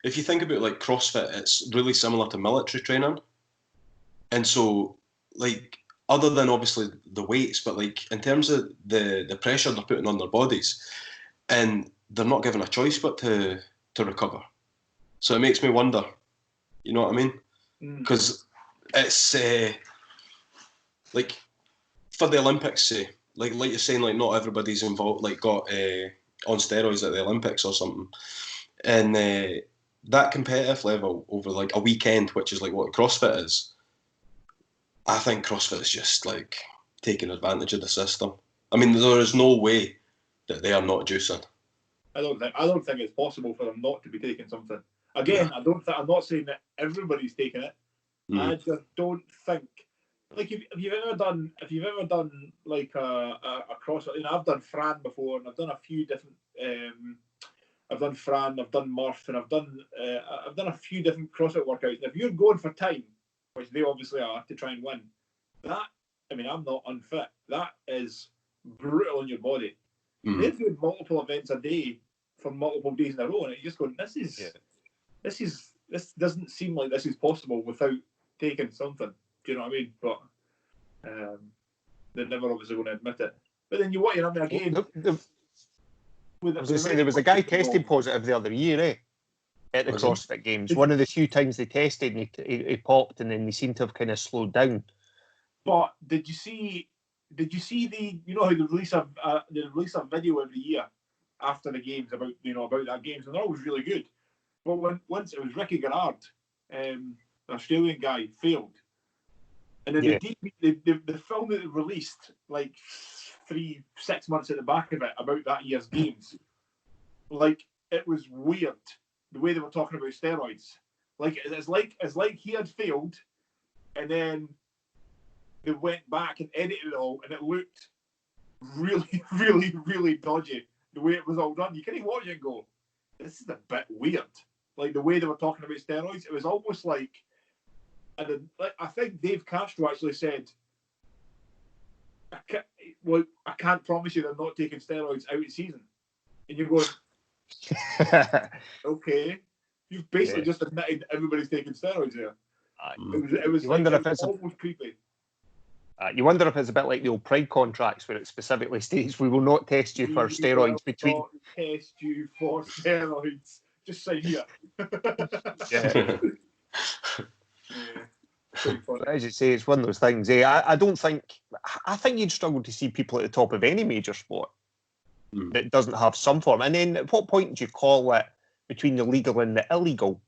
if you think about like CrossFit, it's really similar to military training. And so, like, other than obviously the weights, but like in terms of the pressure they're putting on their bodies, and they're not given a choice but to recover. So it makes me wonder, you know what I mean? Because it's like for the Olympics, say, like you're saying, like not everybody's involved, like got on steroids at the Olympics or something, and that competitive level over like a weekend, which is like what CrossFit is. I think CrossFit is just like taking advantage of the system. I mean, there is no way that they are not juicing. I don't think it's possible for them not to be taking something. Again, I'm not saying that everybody's taking it. I just don't think. Like, if you've ever done like a CrossFit, you know, I've done Fran before, and I've done a few different. I've done Fran, I've done Murph, and I've done a few different CrossFit workouts. And if you're going for time, which they obviously are, to try and win, that, I mean, I'm not unfit. That is brutal on your body. They're doing multiple events a day for multiple days in a row, and you're just going, this doesn't seem like this is possible without taking something. Do you know what I mean? But they're never obviously going to admit it. But then you again. There was a guy tested positive the other year, at the CrossFit Games. One of the few times they tested, and he popped, and then they seemed to have kind of slowed down. But did you see the, you know how they release a video every year after the games about that games, and they're always really good. But once it was Ricky Garrard, an Australian guy, failed, and then the film that they released like 6 months at the back of it about that year's games, like, it was weird the way they were talking about steroids. Like, it's like he had failed, and then they went back and edited it all, and it looked really, really, really dodgy the way it was all done. You can't watch it and go, this is a bit weird. like the way they were talking about steroids, it was almost like, and I think Dave Castro actually said, I can't promise you they're not taking steroids out of season. And you're going, okay, you've basically just admitted everybody's taking steroids here. It was almost creepy. You wonder if it's a bit like the old Pride contracts where it specifically states we will not test you for steroids between. Not test you for steroids. Just say here. Yeah. But as you say, it's one of those things. I think you'd struggle to see people at the top of any major sport that doesn't have some form. And then at what point do you call it between the legal and the illegal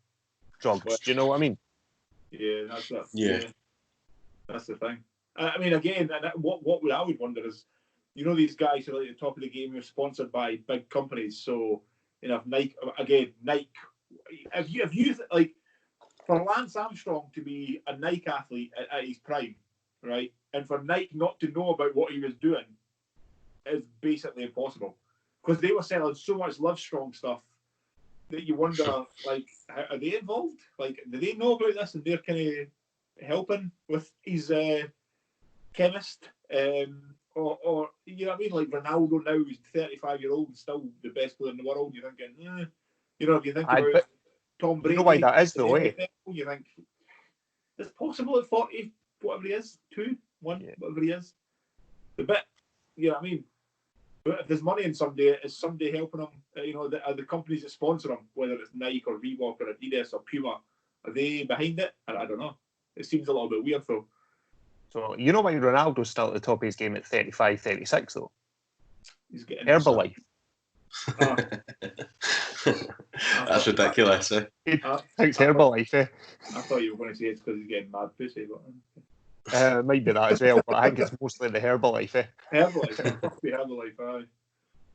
drugs? Do you know what I mean? Yeah, that's it. Yeah. That's the thing. I mean, again, and what I would wonder is, these guys who are at the top of the game are sponsored by big companies. So, if Nike, if you like, for Lance Armstrong to be a Nike athlete at his prime, right, and for Nike not to know about what he was doing is basically impossible, because they were selling so much Livestrong stuff that you wonder, like, are they involved? Like, do they know about this and they're kind of helping with his chemist? Or you know what I mean? Like Ronaldo now, he's 35-year-old and still the best player in the world. You're thinking, if you think about Tom Brady, you know why that is though, eh? You think it's possible at 40, whatever he is, 2, 1, whatever he is. The bit, you know what I mean? But if there's money in somebody, is somebody helping him? The companies that sponsor him, whether it's Nike or Reebok or Adidas or Puma, are they behind it? I don't know. It seems a little bit weird though. So you know why Ronaldo's still at the top of his game at 35, 36 though? He's getting Herbalife. That's ridiculous, eh? Thanks, Herbalife, eh? I thought you were going to say it's because he's getting mad pussy, but it might be that as well, but I think it's mostly the Herbalife, eh? Herbalife, aye.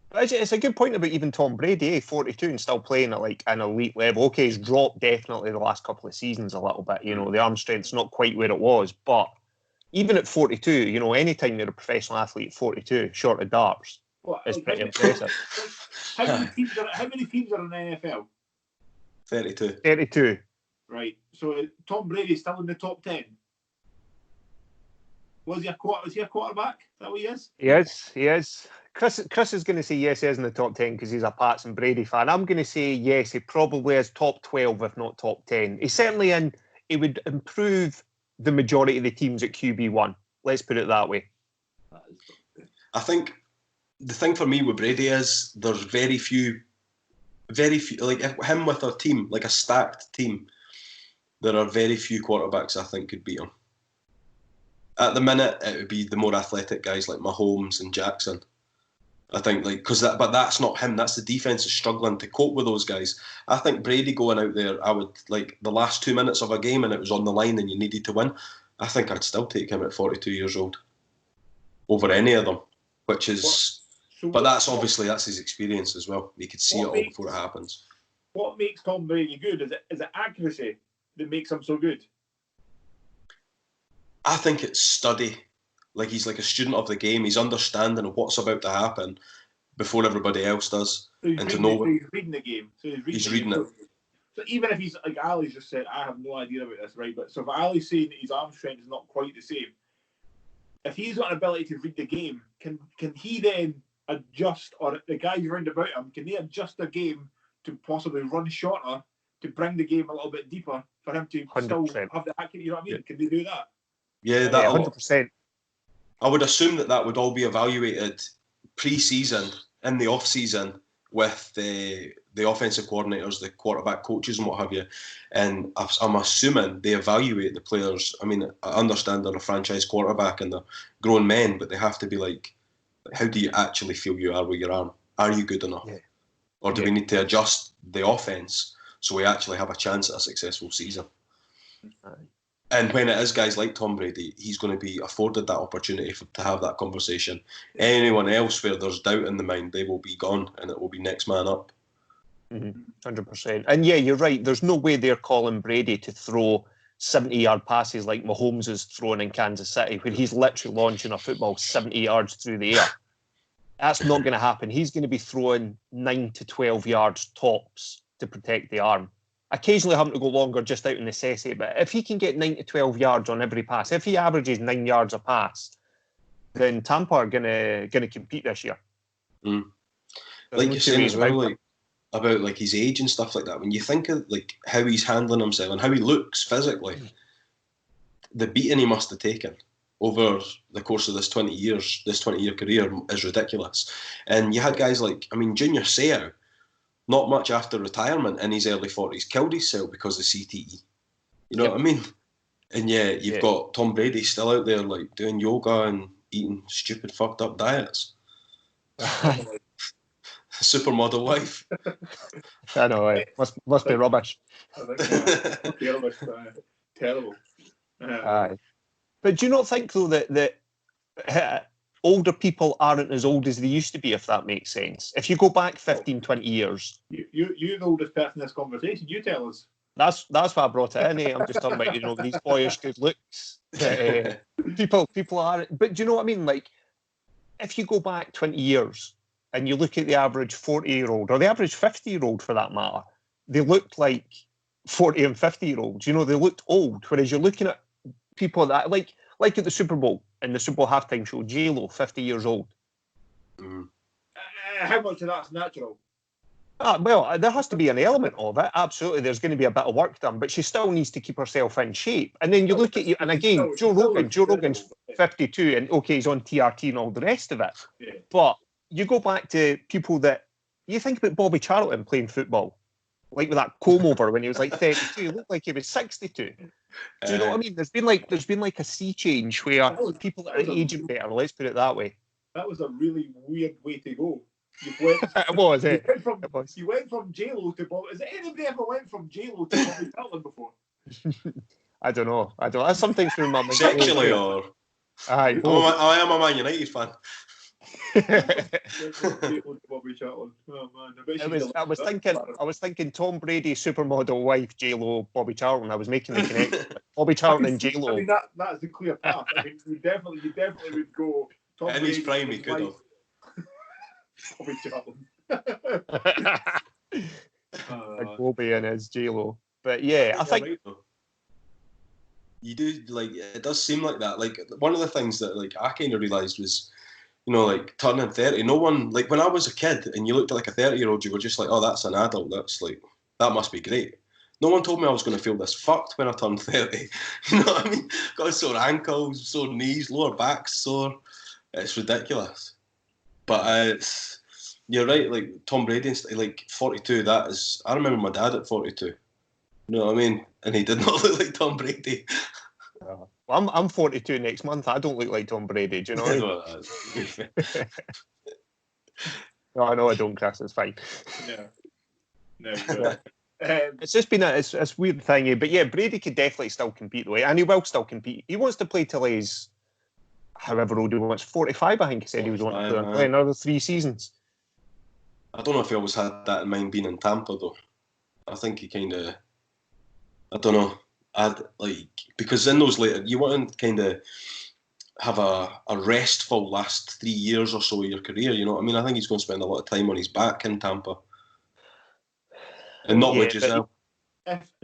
But it's a good point about even Tom Brady, 42 and still playing at like an elite level. Okay, he's dropped definitely the last couple of seasons a little bit. The arm strength's not quite where it was, but even at 42, anytime you're a professional athlete at 42, short of darts, is pretty impressive. How many teams are in the NFL? 32. 32. Right. So Tom Brady's still in the top 10. Was he a quarterback? Is that what he is? He is. Chris is going to say yes, he is in the top 10 because he's a Pats and Brady fan. I'm going to say yes, he probably is top 12, if not top 10. He's certainly in. He would improve the majority of the teams at QB1. Let's put it that way. I think the thing for me with Brady is there's very few, like him with a team, like a stacked team, there are very few quarterbacks I think could beat him. At the minute, it would be the more athletic guys like Mahomes and Jackson. I think, but that's not him. That's the defense is struggling to cope with those guys. I think Brady going out there, I would like the last 2 minutes of a game and it was on the line and you needed to win. I think I'd still take him at 42 years old over any of them, which is. But that's his experience as well. He could see it all before it happens. What makes Tom Brady good? Is it accuracy that makes him so good? I think it's study. Like he's like a student of the game. He's understanding of what's about to happen before everybody else does. So he's reading the game. So he's reading it. So even if he's like Ali's just said, I have no idea about this, right? But so if Ali's saying that his arm strength is not quite the same, if he's got an ability to read the game, can he then adjust, or the guys around about him, can they adjust their game to possibly run shorter to bring the game a little bit deeper for him to 100%. Still have the accuracy? You know what I mean? Yeah. Can they do that? Yeah, that 100%. I would assume that would all be evaluated pre-season, in the off-season, with the offensive coordinators, the quarterback coaches and what have you. And I'm assuming they evaluate the players. I mean, I understand they're a franchise quarterback and they're grown men, but they have to be like, how do you actually feel you are with your arm? Are you good enough? Yeah. Or do we need to adjust the offense so we actually have a chance at a successful season? And when it is guys like Tom Brady, he's going to be afforded that opportunity to have that conversation. Anyone else where there's doubt in the mind, they will be gone and it will be next man up. 100%. And yeah, you're right. There's no way they're calling Brady to throw 70-yard passes like Mahomes is throwing in Kansas City, where he's literally launching a football 70 yards through the air. That's not going to happen. He's going to be throwing 9 to 12 yards tops to protect the arm. occasionally having to go longer just out of necessity. But if he can get 9 to 12 yards on every pass, if he averages 9 yards a pass, then Tampa are gonna compete this year. Mm. Like you're saying as well, like about like his age and stuff like that. When you think of like how he's handling himself and how he looks physically, the beating he must have taken over the course of this 20-year career is ridiculous. And you had guys like, I mean, Junior Seau, not much after retirement in his early 40s, killed himself because of CTE. You know what I mean? And yeah, you've got Tom Brady still out there like doing yoga and eating stupid fucked up diets. Supermodel wife. I know, it must be rubbish. I think terrible. Aye. But do you not think though that older people aren't as old as they used to be, if that makes sense? If you go back 15, 20 years. You're the oldest person in this conversation. You tell us. That's why I brought it in. I'm just talking about these boyish good looks. People are. But do you know what I mean? Like, if you go back 20 years and you look at the average 40-year-old or the average 50-year-old for that matter, they looked like 40 and 50-year-olds. They looked old. Whereas you're looking at people that like at the Super Bowl and the Super Bowl halftime show, J-Lo, 50 years old. How much of that's natural? Well, there has to be an element of it. Absolutely, there's going to be a bit of work done, but she still needs to keep herself in shape. And then you look at you, and again, Joe Rogan's 52, and okay, he's on TRT and all the rest of it. Yeah. But you go back to people that you think about Bobby Charlton playing football, like with that comb over when he was like 32, he looked like he was 62. Do you know what I mean? There's been like a sea change where people are aging better. Let's put it that way. That was a really weird way to go. You went from J-Lo to Bob. Has anybody ever went from J-Lo to Bobby Charlton before? I don't know. I sometimes through my mind. Sexually, or I am a Man United fan. Bobby Charlton. Oh man! I was thinking Tom Brady, supermodel wife, J-Lo, Bobby Charlton. I was making the connection. Bobby Charlton and J-Lo. I mean that's the clear path. I mean, you definitely would go. Tom in his prime, he could have. Bobby Charlton. Bobby and his J-Lo. But yeah, I think you do, like, it does seem like that. Like, one of the things that like I kind of realised was, like turning 30. No one, like when I was a kid and you looked at like a 30-year-old, you were just like, oh, that's an adult. That's like, that must be great. No one told me I was going to feel this fucked when I turned 30. You know what I mean? Got sore ankles, sore knees, lower back sore. It's ridiculous. But you're right, like Tom Brady, like 42, that is, I remember my dad at 42. You know what I mean? And he did not look like Tom Brady. Well, I'm 42 next month. I don't look like Tom Brady, do you know? No, I don't, Chris. It's fine. No. It's just been a weird thing, but yeah, Brady could definitely still compete though, and he will still compete. He wants to play till he's however old he wants, 45. I think he said he was wanting to play another 3 seasons. I don't know if he always had that in mind being in Tampa though. I think he kind of, I don't know. Because in those later, you want to kind of have a restful last 3 years or so of your career. You know what I mean? I think he's going to spend a lot of time on his back in Tampa, and not with Giselle. If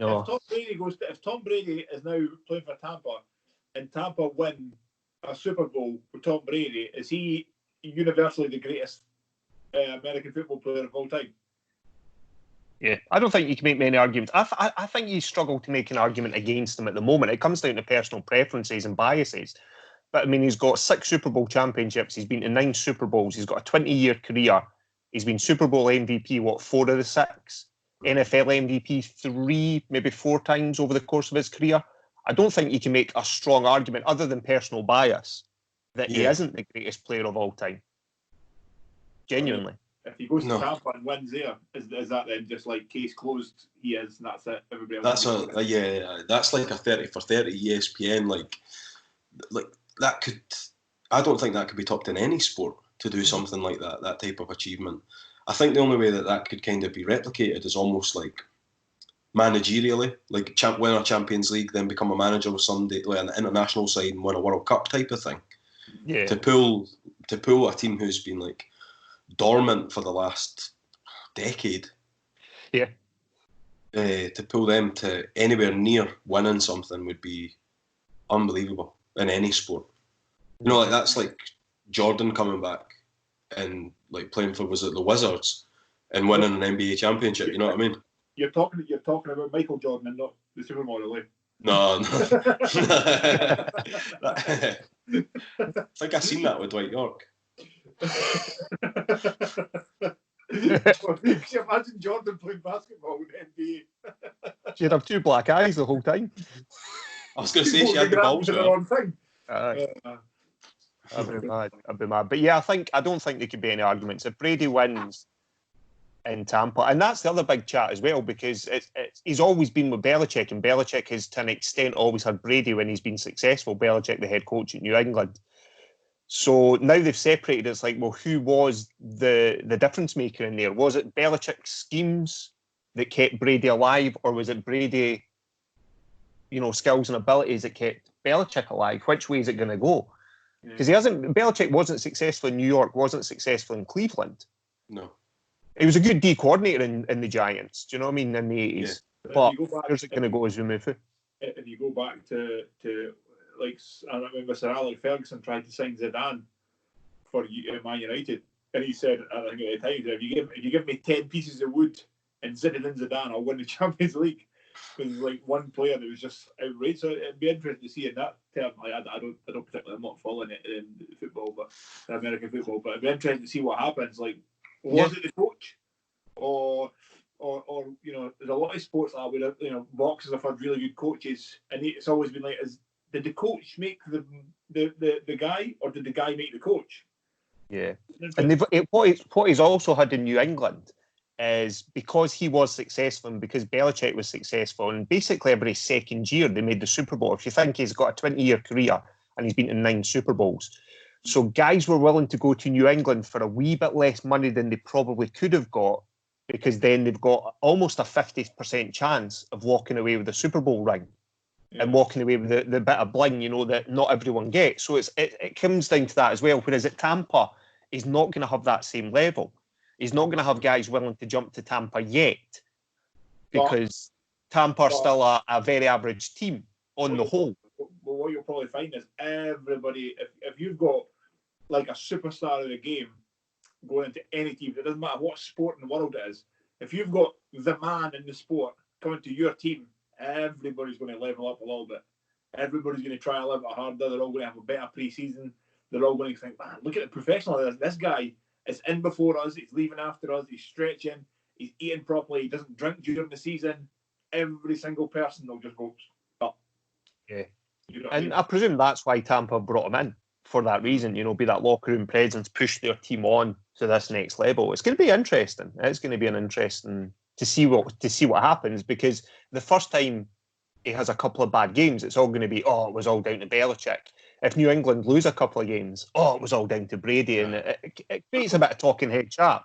Tom Brady is now playing for Tampa, and Tampa win a Super Bowl with Tom Brady, is he universally the greatest American football player of all time? Yeah, I don't think you can make many arguments. I think you struggle to make an argument against him at the moment. It comes down to personal preferences and biases. But, I mean, he's got 6 Super Bowl championships. He's been to 9 Super Bowls. He's got a 20-year career. He's been Super Bowl MVP, 4 of the 6? NFL MVP 3, maybe 4 times over the course of his career. I don't think you can make a strong argument, other than personal bias, that he isn't the greatest player of all time. Genuinely. If he goes to Tampa and wins there, is that then just like case closed? He is, and that's it. Everybody else. That's like a 30 for 30 ESPN. Like that could. I don't think that could be topped in any sport to do something like that. That type of achievement. I think the only way that could kind of be replicated is almost like managerially, like win a Champions League, then become a manager with somebody like an international side and win a World Cup type of thing. Yeah. To pull a team who's been like dormant for the last decade. Yeah. to pull them to anywhere near winning something would be unbelievable in any sport. You know, like that's like Jordan coming back and like playing for, was it the Wizards, and winning an NBA championship. You know what I mean? You're talking about Michael Jordan and not the supermodel, eh? No. I think I seen that with Dwight York. Could you imagine Jordan playing basketball in the NBA? She'd have 2 black eyes the whole time. I was going to say she had the balls. I'd be mad. But yeah, I don't think there could be any arguments. If Brady wins in Tampa, and that's the other big chat as well, because he's always been with Belichick, and Belichick has to an extent always had Brady when he's been successful. Belichick, the head coach at New England. So now they've separated. It's like, well, who was the difference maker in there? Was it Belichick's schemes that kept Brady alive, or was it Brady, skills and abilities that kept Belichick alive? Which way is it going to go? Because Belichick wasn't successful in New York, wasn't successful in Cleveland. No. He was a good D coordinator in the Giants. Do you know what I mean? In the 80s. Yeah. But where's it going to go as we move through? If you go back to like, I remember Sir Alex Ferguson tried to sign Zidane for Man United, and he said, I think at the time, if you give me 10 pieces of wood and Zidane, I'll win the Champions League. Because there's like one player that was just outrageous. So it'd be interesting to see in that term. Like, I don't particularly, I'm not following it in football, but American football. But it'd be interesting to see what happens. Like, was it the coach, or there's a lot of sports like where boxers have had really good coaches, and it's always been like, did the coach make the guy, or did the guy make the coach? Yeah, and what he's also had in New England is, because he was successful and because Belichick was successful, and basically every second year they made the Super Bowl. If you think he's got a 20-year career and he's been to 9 Super Bowls, so guys were willing to go to New England for a wee bit less money than they probably could have got, because then they've got almost a 50% chance of walking away with a Super Bowl ring and walking away with the bit of bling, that not everyone gets. So it comes down to that as well. Whereas at Tampa, he's not going to have that same level. He's not going to have guys willing to jump to Tampa yet, because Tampa are still a very average team on the whole. Well, what you'll probably find is everybody, if you've got like a superstar of the game going into any team, it doesn't matter what sport in the world it is, if you've got the man in the sport coming to your team, everybody's going to level up a little bit. Everybody's going to try a little bit harder. They're all going to have a better pre-season. They're all going to think, man, look at the professional. This guy is in before us. He's leaving after us. He's stretching. He's eating properly. He doesn't drink during the season. Every single person will just go up. Yeah. I presume that's why Tampa brought him in, for that reason. Be that locker room presence, push their team on to this next level. It's going to be interesting. It's going to be an interesting to see what happens, because the first time he has a couple of bad games, it's all going to be, it was all down to Belichick. If New England lose a couple of games, it was all down to Brady, and it creates a bit of talking head chat.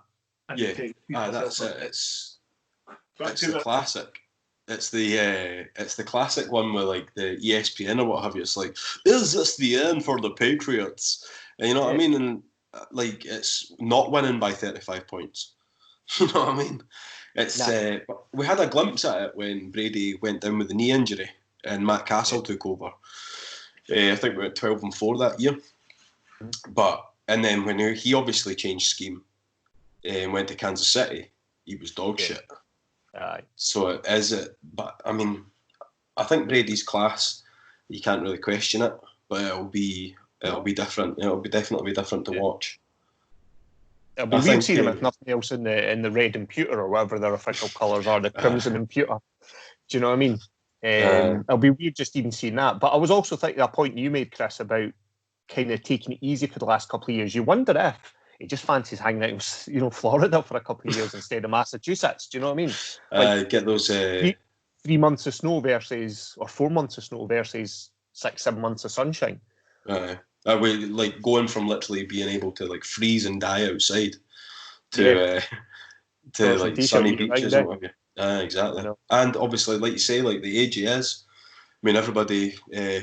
Yeah, that's it. It's the classic. It's the classic one with like the ESPN or what have you. It's like, is this the end for the Patriots? And you know what I mean? And like, it's not winning by 35 points. You know what I mean? It's we had a glimpse at it when Brady went down with the knee injury and Matt Castle took over. I think we went 12-4 that year. And then when he obviously changed scheme and went to Kansas City, he was dog shit. Aye. So but I mean, I think Brady's class, you can't really question it, but it'll be different. It'll be definitely different to watch. It'll be weird seeing him if nothing else in the red and pewter, or whatever their official colours are, the crimson and pewter. Do you know what I mean? It'll be weird just even seeing that. But I was also thinking a point you made, Chris, about kind of taking it easy for the last couple of years. You wonder if he just fancies hanging out in, Florida for a couple of years instead of Massachusetts. Do you know what I mean? Like, get those 3 months of snow versus, or 4 months of snow versus 6-7 months of sunshine. We like going from literally being able to like freeze and die outside to like sunny beaches and whatever. Exactly. And obviously, like you say, like the age he is, I mean, everybody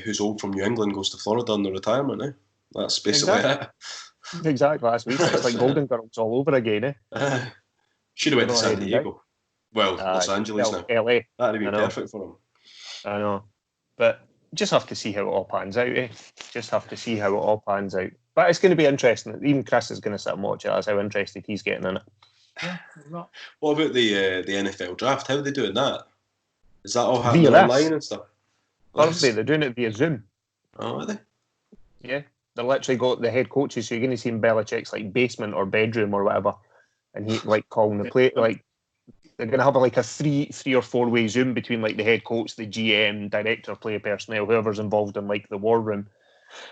who's old from New England goes to Florida in their retirement, eh? That's basically it. Exactly. It's like Golden Girls all over again, eh? Should have went to San Diego. Well, Los Angeles now. LA. That'd be perfect for him. I know. But just have to see how it all pans out, eh? Just have to see how it all pans out. But it's going to be interesting. Even Chris is going to sit and watch it. That's how interested he's getting in it. Yeah, I'm not. What about the NFL draft? How are they doing that? Is that all happening online and stuff? Thursday, they're doing it via Zoom. Oh, are they? Yeah. They're literally got the head coaches, so you're going to see in Belichick's like basement or bedroom or whatever, and he like calling the play. Like they're going to have like a three or four way Zoom between like the head coach, the GM, director of player personnel, whoever's involved in like the war room,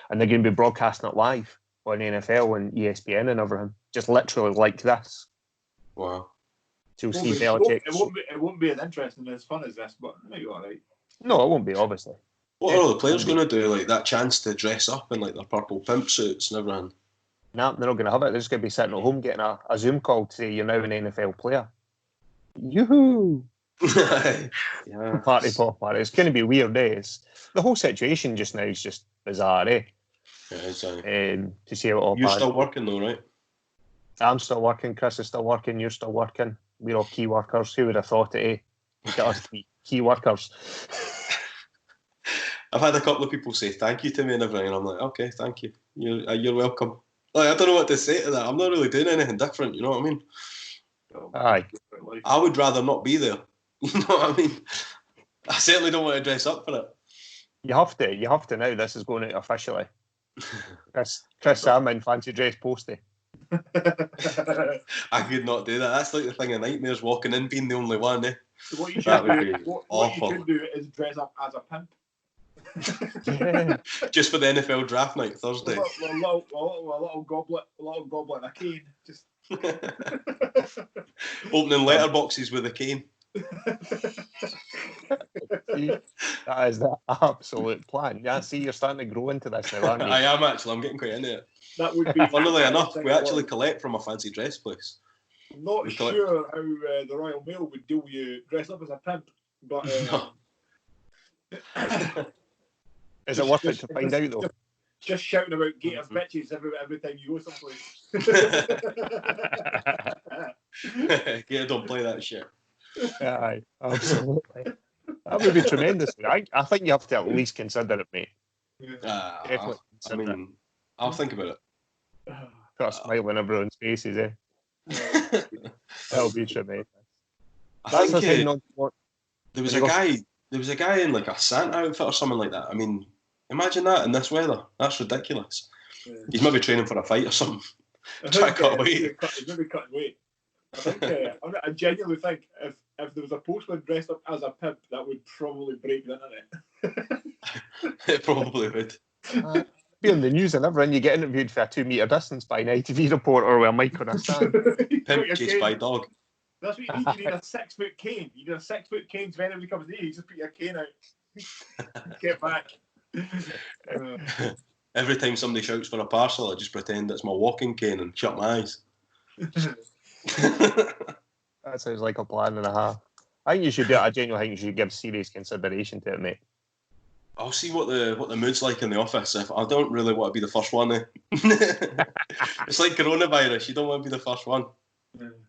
and they're going to be broadcasting it live on NFL and ESPN and everything, just literally like this. Wow. So you'll see Belichick. It won't be as interesting and as fun as this, but it might be all right. No, it won't be, obviously. What are all the players going to do? Like that chance to dress up in like their purple pimp suits and everything? Nah, they're not going to have it. They're just going to be sitting at home getting a Zoom call to say you're now an NFL player. Yoo-hoo! Yeah. Party popper. It's going to be weird days. The whole situation just now is just bizarre, eh? Yeah, it's, to see how it all you're pans. still working though, right? I'm still working. Chris is still working. You're still working. We're all key workers. Who would have thought it, eh? Look at us key workers. I've had a couple of people say thank you to me and everything, and I'm like, okay, thank you. You're welcome. Like, I don't know what to say to that. I'm not really doing anything different, you know what I mean? Aye. I would rather not be there. You know what I mean? I certainly don't want to dress up for it. You have to now. This is going out officially. Chris Salmond, fancy dress postie. I could not do that. That's like the thing of nightmares, walking in being the only one, eh? So what you That should would do, be what awful. you could do is dress up as a pimp. Yeah. Just for the NFL draft night, Thursday. A little goblet and a cane. Just Opening letterboxes with a cane. That is the absolute plan. Yeah, see, you're starting to grow into this now, aren't you? I am actually. I'm getting quite into it. that would be. Funnily enough, we actually collect from a fancy dress place. I'm not sure how the Royal Mail would deal with you dressed up as a pimp, but No. Is it worth it to find out though? Just shouting about gators bitches every time you go someplace. Yeah, don't play that shit. Aye, absolutely. That would be tremendous. I think you have to at least consider it, mate. Definitely consider it. I'll think about it. Got a smile on everyone's faces, eh? That'll be tremendous. I think there was a guy in like a Santa outfit or something like that. I mean, imagine that in this weather. That's ridiculous. Yeah. He's maybe training for a fight or something. Try to cut weight. He's maybe cutting weight. I think I genuinely think if there was a postman dressed up as a pimp, that would probably break the internet. It probably would. Be on the news and everything. You get interviewed for a 2 metre distance by an ITV reporter with a mic on a stand. Pimp chased by dog. That's what you need. You need a 6-foot cane. You need a 6-foot cane so when anybody comes near you, just put your cane out. Get back. Every time somebody shouts for a parcel, I just pretend it's my walking cane and shut my eyes. That sounds like a plan and a half. I think you should do it. I genuinely think you should give serious consideration to it, mate. I'll see what the mood's like in the office. If I don't really want to be the first one, eh? It's like coronavirus. You don't want to be the first one.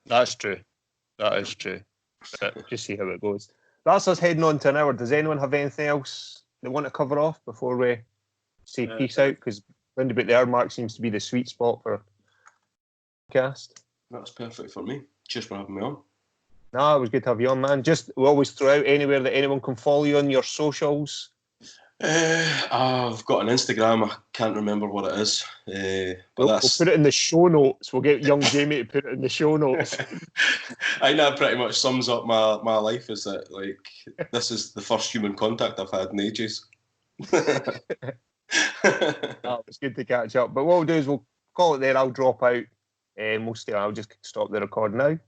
That's true. That is true. But just see how it goes. That's us heading on to an hour. Does anyone have anything else they want to cover off before we say peace out? Because round about the hour mark seems to be the sweet spot for a podcast. That's perfect for me. Cheers for having me on. No, it was good to have you on, man. Just we always throw out anywhere that anyone can follow you on your socials. I've got an Instagram. I can't remember what it is. But we'll put it in the show notes. We'll get young Jamie to put it in the show notes. I think that pretty much sums up my life. Is that like this is the first human contact I've had in ages. It's good to catch up. But what we'll do is we'll call it there. I'll drop out. And I'll just stop the record now.